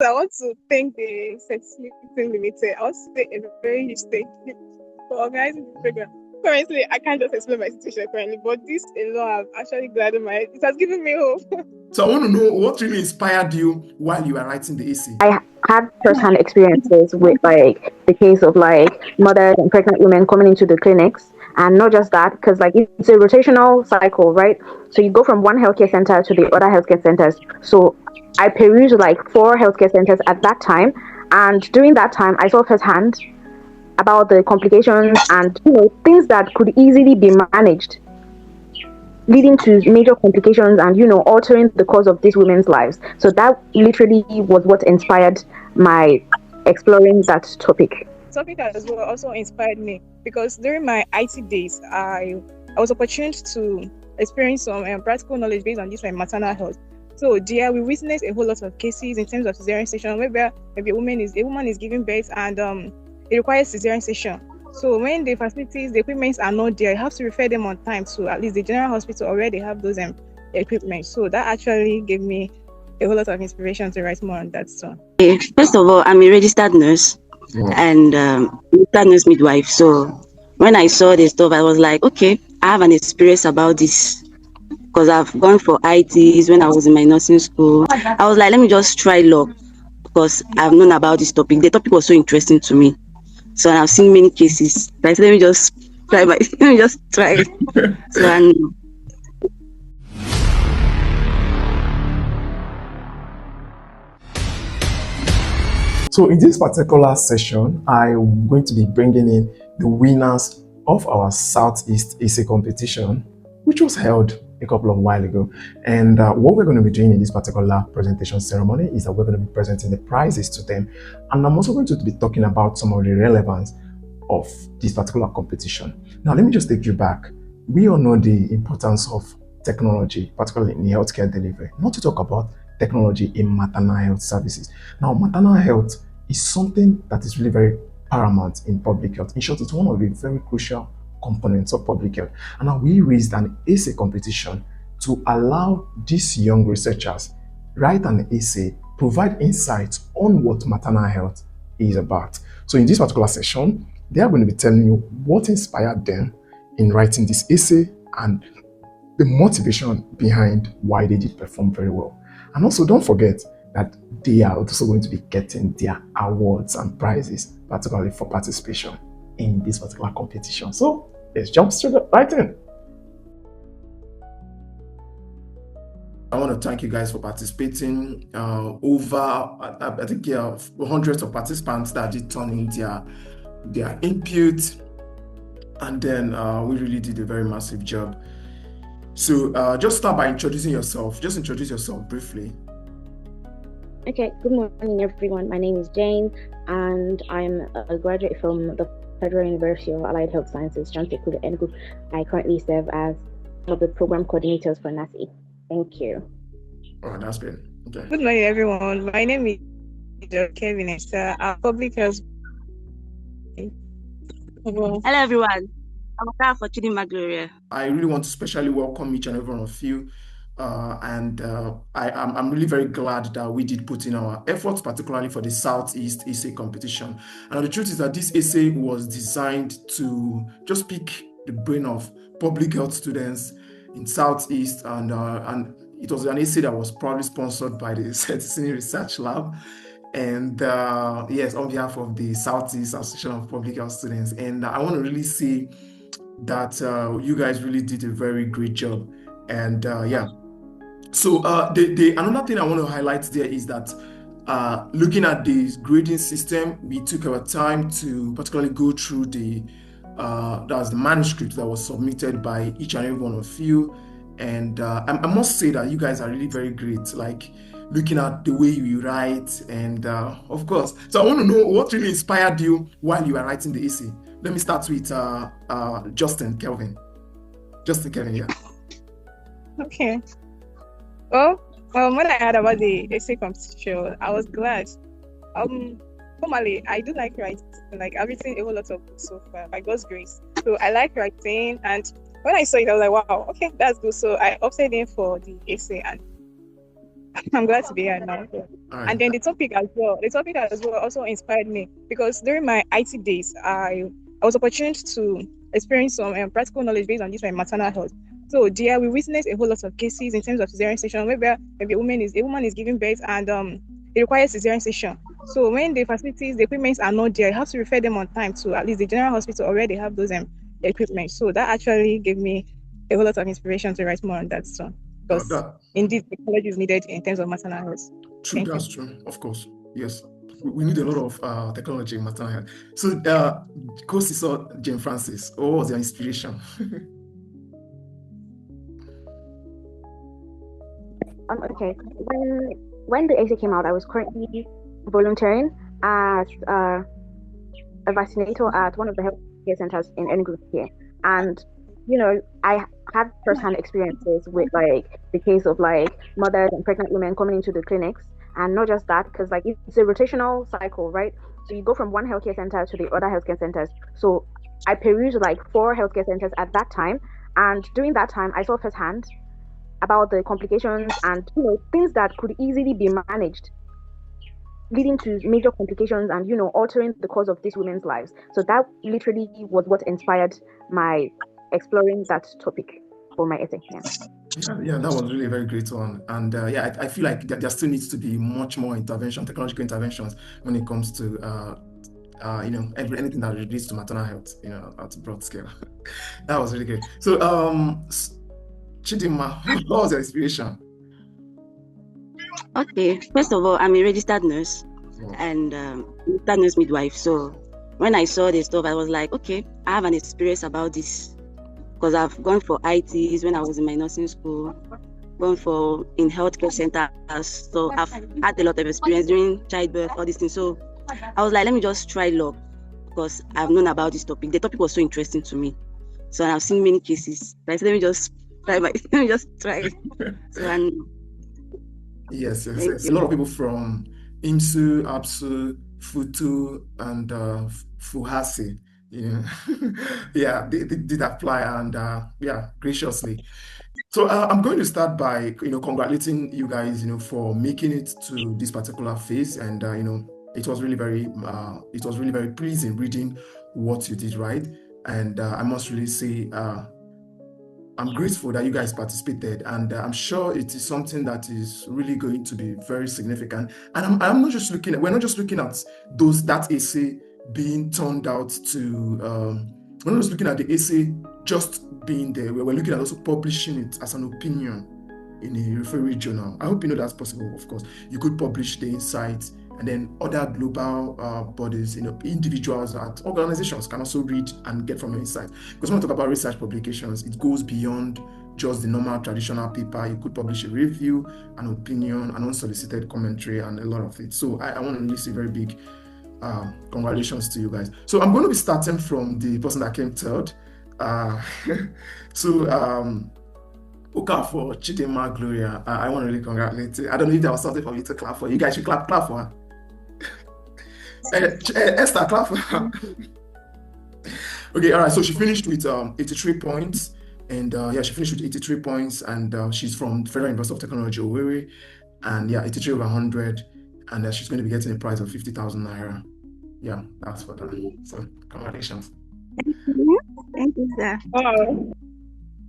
I want to thank the Centicini Limited. I want to say a very huge thank you for organizing this program. Currently, I can't just explain my situation currently, but this alone, I'm actually glad of my. It has given me hope. So I want to know what really inspired you while you were writing the essay. I had first-hand experiences with like the case of like mothers and pregnant women coming into the clinics, and not just that, because like it's a rotational cycle, right? So you go from one healthcare center to the other healthcare centers. So I perused like four healthcare centers at that time, and during that time, I saw firsthand about the complications and things that could easily be managed, leading to major complications and altering the course of these women's lives. So that literally was what inspired my exploring that topic. Topic as well also inspired me because during my IT days, I was opportune to experience some practical knowledge based on this like maternal health. So there we witnessed a whole lot of cases in terms of cesarean section, where maybe a woman is giving birth and it requires cesarean section. So when the facilities, the equipments are not there, you have to refer them on time to at least the general hospital already have those equipment. So that actually gave me a whole lot of inspiration to write more on that. So first of all, I'm a registered nurse and registered nurse midwife. So when I saw this stuff, I was like, okay, I have an experience about this because I've gone for ITs when I was in my nursing school. I was like, let me just try luck because I've known about this topic. The topic was so interesting to me. So I've seen many cases. I said, let me just try let me just try. So So in this particular session, I'm going to be bringing in the winners of our Southeast essay competition, which was held a couple of while ago. And what we're going to be doing in this particular presentation ceremony is that we're going to be presenting the prizes to them. And I'm also going to be talking about some of the relevance of this particular competition. Now, let me just take you back. We all know the importance of technology, particularly in healthcare delivery, not to talk about technology in maternal health services. Now, maternal health is something that is really very paramount in public health. In short, it's one of the very crucial components of public health. And now we raised an essay competition to allow these young researchers write an essay, provide insights on what maternal health is about. So in this particular session, they are going to be telling you what inspired them in writing this essay and the motivation behind why they did perform very well. And also don't forget that they are also going to be getting their awards and prizes, particularly for participation in this particular competition. So let's jump straight right in. I want to thank you guys for participating. I think hundreds of participants that did turn in their input, and then we really did a very massive job. So just start by introducing yourself. Just introduce yourself briefly. Okay, good morning everyone. My name is Jane and I'm a graduate from the Federal University of Allied Health Sciences, John Tekulu Enugu. I currently serve as one of the program coordinators for NASI. Thank you. Oh, that's good. Okay. Good morning everyone. My name is Kevin Esther. Public health. Hello everyone. I'm Oka for Chidima Gloria. I really want to specially welcome each and every one of you. I'm really very glad that we did put in our efforts, particularly for the Southeast essay competition. And the truth is that this essay was designed to just pick the brain of public health students in Southeast, and it was an essay that was probably sponsored by the Centicini Research Lab. And yes, on behalf of the Southeast Association of Public Health Students. And I want to really say that you guys really did a very great job. And yeah. So another thing I want to highlight there is that looking at the grading system, we took our time to particularly go through that's the manuscript that was submitted by each and every one of you. And I must say that you guys are really very great, like looking at the way you write. And of course, so I want to know what really inspired you while you were writing the essay. Let me start with Justin Kelvin, yeah. Okay. Well, when I heard about the essay competition, I was glad. Normally, I do like writing. Like, I've written a whole lot of books so far, by God's grace. So I like writing, and when I saw it, I was like, wow, okay, that's good. So I opted in for the essay, and I'm glad to be here now. Yeah. All right. And then the topic as well also inspired me because during my IT days, I was opportune to experience some practical knowledge based on this my maternal health. So there we witnessed a whole lot of cases in terms of cesarean section, where maybe a woman is giving birth and it requires cesarean section. So when the facilities, the equipments are not there, you have to refer them on time to at least the general hospital already have those equipment. So that actually gave me a whole lot of inspiration to write more on that. So because That indeed technology is needed in terms of maternal health. true. Thank you. That's true. Of course. Yes. We need a lot of technology in maternal health. So, Coach saw Jane Francis. What was your inspiration? Okay. When the AC came out, I was currently volunteering as a vaccinator at one of the healthcare centers in Enugu here, and I had first-hand experiences with like the case of like mothers and pregnant women coming into the clinics, and not just that, because like it's a rotational cycle, right? So you go from one healthcare center to the other healthcare centers. So I perused like 4 healthcare centers at that time, and during that time, I saw firsthand about the complications and things that could easily be managed, leading to major complications and altering the course of these women's lives. So that literally was what inspired my exploring that topic for my essay. Yeah, that was really a very great one. And I feel like there still needs to be much more technological interventions when it comes to anything that relates to maternal health, at a broad scale. That was really great. So, Chidinma, what was your inspiration? Okay, first of all, I'm a registered nurse and registered nurse midwife. So when I saw this stuff, I was like, okay, I have an experience about this because I've gone for ITs when I was in my nursing school, gone for in healthcare centers. So I've had a lot of experience during childbirth, all these things. So I was like, let me just try luck because I've known about this topic. The topic was so interesting to me. So I've seen many cases. So I said, let me just try. So Yes. A lot of people from IMSU, APSU, FUTU, and FUHASI, yeah, they did apply and graciously. So I'm going to start by congratulating you guys for making it to this particular phase, and it was really very pleasing reading what you did, right? And I must really say I'm grateful that you guys participated, and I'm sure it is something that is really going to be very significant. And we're not just looking at that essay being turned out to, we're not just looking at the essay just being there. We're looking at also publishing it as an opinion in a referee journal. I hope you know that's possible, of course. You could publish the insights, and then other global bodies, individuals and organizations can also read and get from your insights. Because when we talk about research publications, it goes beyond just the normal traditional paper. You could publish a review, an opinion, an unsolicited commentary, and a lot of it. So I want to really say very big congratulations to you guys. So I'm going to be starting from the person that came third. For Chidinma Gloria, I want to really congratulate you. I don't know if there was something for me to clap for. You guys should clap for her. Esther, clap for her. Okay, all right. So she finished with 83 points, and she finished with 83 points, and she's from Federal University of Technology, Owerri, and 83 over 100, and she's going to be getting a prize of 50,000 naira. Yeah, that's for that. So congratulations. Thank you, sir.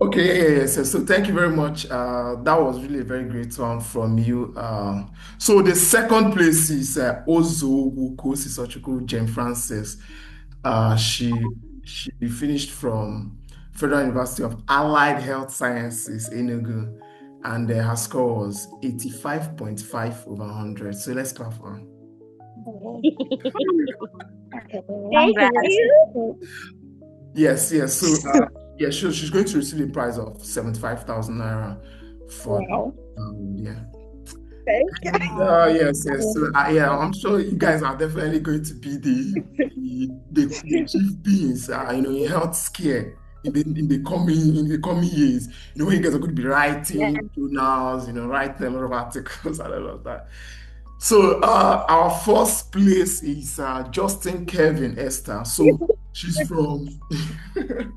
Okay, so thank you very much. That was really a very great one from you. So the second place is Ozowu Kosisochukwu Jane Francis. She finished from Federal University of Allied Health Sciences, Enugu, and her score was 85.5 over 100. So let's clap for her. Yes. So she's going to receive a prize of 75,000 naira for yes. So I'm sure you guys are definitely going to be the chief beings, in healthcare in the coming years. When you guys are going to be writing journals, writing a lot of articles and all of that. So our first place is Justin Kevin Esther. So she's from the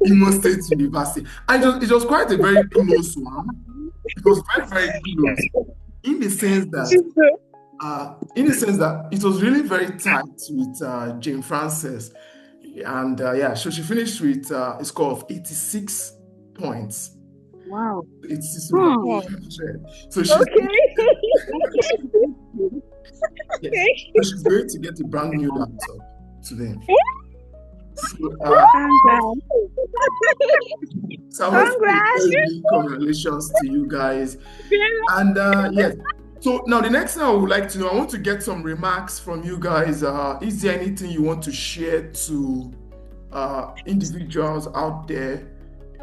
Imo State University. It was quite a very close one. It was very, very close. In the sense that it was really very tight with Jane Frances. And yeah, so she finished with a score of 86 points. Wow. 86 over Wow. 100. So she's Okay. yes. So she's going to get a brand new laptop today. So, so I want to say Congrats. very big congratulations to you guys. And yes. So now the next thing I would like to know, I want to get some remarks from you guys. Is there anything you want to share to individuals out there,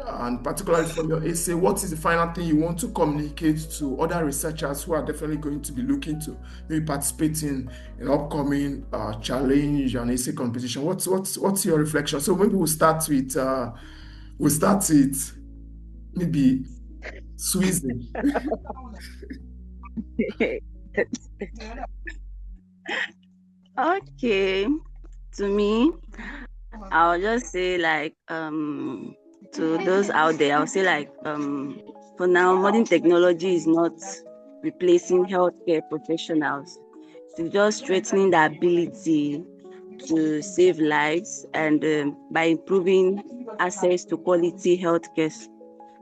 and particularly from your essay? What is the final thing you want to communicate to other researchers who are definitely going to be looking to maybe participate in an upcoming challenge and essay competition? What's your reflection? So maybe we'll start with maybe Sweden. Okay. To me, I'll just say like to those out there, I'll say like for now, modern technology is not replacing healthcare professionals. It's just strengthening the ability to save lives and by improving access to quality healthcare,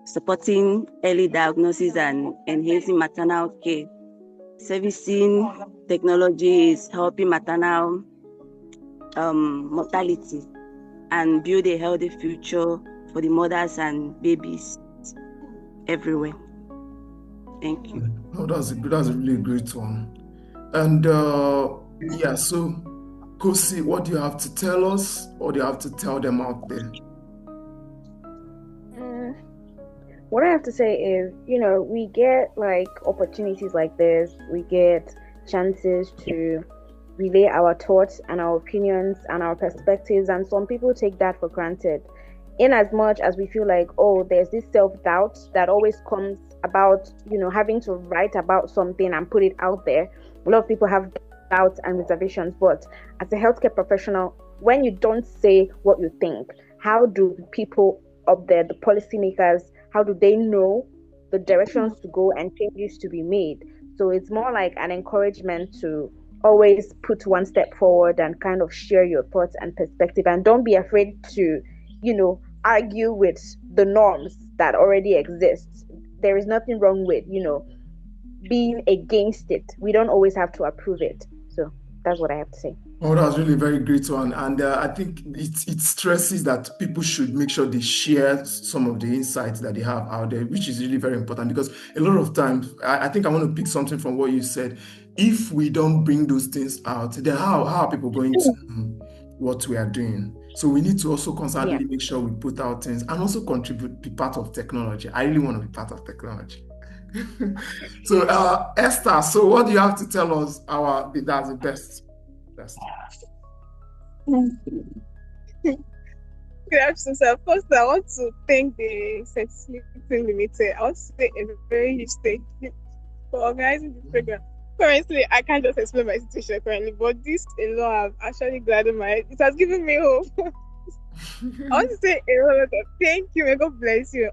supporting early diagnosis and enhancing maternal care. Servicing technology is helping maternal mortality and build a healthy future for the mothers and babies everywhere. Thank you. Oh, that's a really great one. And yeah, so Kosi, what do you have to tell us, or do you have to tell them out there? What I have to say is, we get like opportunities like this, we get chances to relay our thoughts and our opinions and our perspectives, and some people take that for granted. In as much as we feel like, oh, there's this self-doubt that always comes about, having to write about something and put it out there. A lot of people have doubts and reservations, but as a healthcare professional, when you don't say what you think, how do people up there, the policymakers, how do they know the directions to go and changes to be made? So it's more like an encouragement to always put one step forward and kind of share your thoughts and perspective, and don't be afraid to, argue with the norms that already exist. There is nothing wrong with, being against it. We don't always have to approve it. So that's what I have to say. Oh, that's really a very great one. And I think it stresses that people should make sure they share some of the insights that they have out there, which is really very important, because a lot of times, I think I want to pick something from what you said. If we don't bring those things out, then how are people going to know what we are doing? So we need to also constantly make sure we put out things and also contribute, be part of technology. I really want to be part of technology. So Esther, so what do you have to tell us that's the best? Good afternoon, sir. First, I want to thank the Centicini Limited. I want to say a very huge thank you for organizing this program. Currently, I can't just explain my situation currently, but this alone have actually gladdened my head. It has given me hope. I want to say a lot of thank you. May God bless you.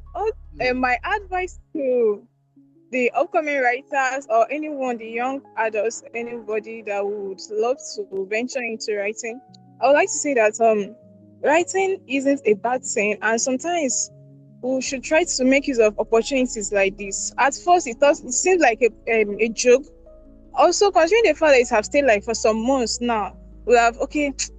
My advice to the upcoming writers or anyone, the young adults, anybody that would love to venture into writing, I would like to say that writing isn't a bad thing, and sometimes we should try to make use of opportunities like this. At first, it seems like a joke. Also, considering the fact that it have stayed like for some months now, we have let's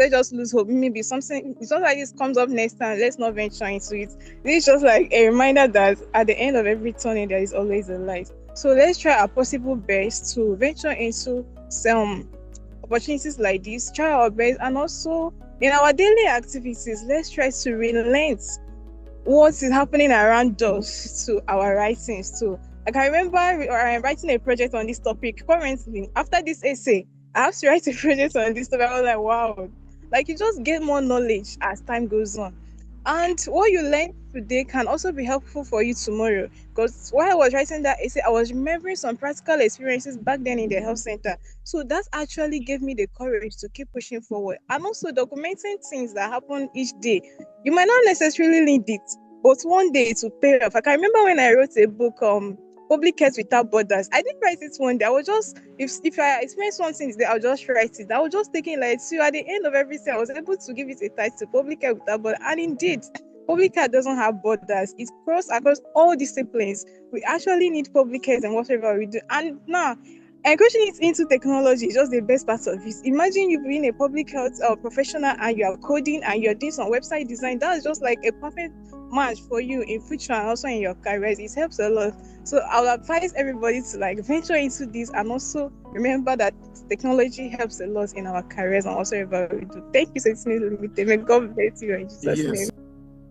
just lose hope. Maybe something like this comes up next time. Let's not venture into it. This is just like a reminder that at the end of every tunnel there is always a light. So let's try our possible best to venture into some opportunities like this. Try our best, and also in our daily activities, let's try to relate what is happening around us to our writings too. Like I remember I'm writing a project on this topic currently. After this essay, I have to write a project on this topic. I was like, wow. Like you just get more knowledge as time goes on. And what you learn today can also be helpful for you tomorrow. Because while I was writing that essay, I was remembering some practical experiences back then in the health center. So that actually gave me the courage to keep pushing forward. And also documenting things that happen each day. You might not necessarily need it, but one day it will pay off. I can remember when I wrote a book, Public Health Without Borders. I didn't write it one day. I was just, if I experience something today, I'll just write it. I was just thinking like, so at the end of everything, I was able to give it a title, Public Health Without Borders. And indeed, public health doesn't have borders. It's across all disciplines. We actually need public health and whatever we do. And now, encouraging it into technology is just the best part of it. Imagine you being a public health professional and you are coding and you're doing some website design. That's just like a perfect match for you in future and also in your careers. It helps a lot. So I'll advise everybody to like venture into this and also remember that technology helps a lot in our careers and also whatever we do. Thank you, Centicini Limited. May God bless you in Jesus' name.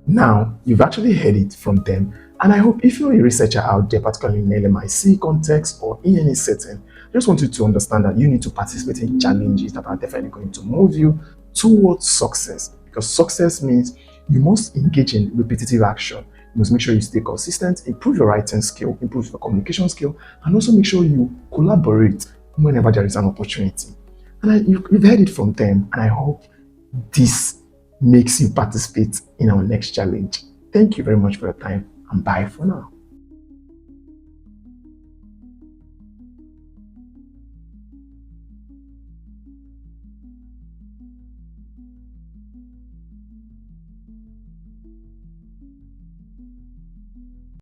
Now, you've actually heard it from them, and I hope if you're a researcher out there, particularly in LMIC context or in any setting, I just want you to understand that you need to participate in challenges that are definitely going to move you towards success. Because success means you must engage in repetitive action. You must make sure you stay consistent, improve your writing skill, improve your communication skill, and also make sure you collaborate whenever there is an opportunity. And you've heard it from them, and I hope this makes you participate in our next challenge. Thank you very much for your time, and bye for now.